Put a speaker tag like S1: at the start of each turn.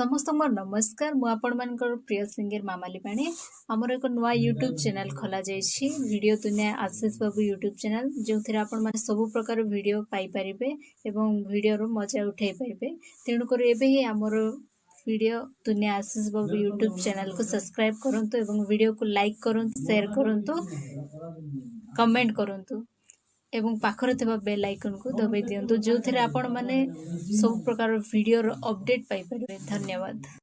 S1: समस्त मोर नमस्कार मु आपण मानकर प्रिय सिंगर मामाली पाणी आमर एक नुआ यूट्यूब चैनल खोला जाइछि वीडियो दुनिया आशीष बाबू यूट्यूब चैनल जो थे आपण माने सब प्रकार वीडियो पाई परिबे एवं वीडियो रो मजा उठाई परिबे तेणु कर एबे ही आमर वीडियो दुनिया आशीष बाबू यूट्यूब चैनल को सब्सक्राइब करंतु एवं वीडियो को लाइक करंतु शेयर करंतु कमेंट करंतु एवं पाखरे थिबा बेल आइकन को दबाई दियंतु जो थे आपण माने सब प्रकार वीडियो रो अपडेट पाई परिबे। धन्यवाद।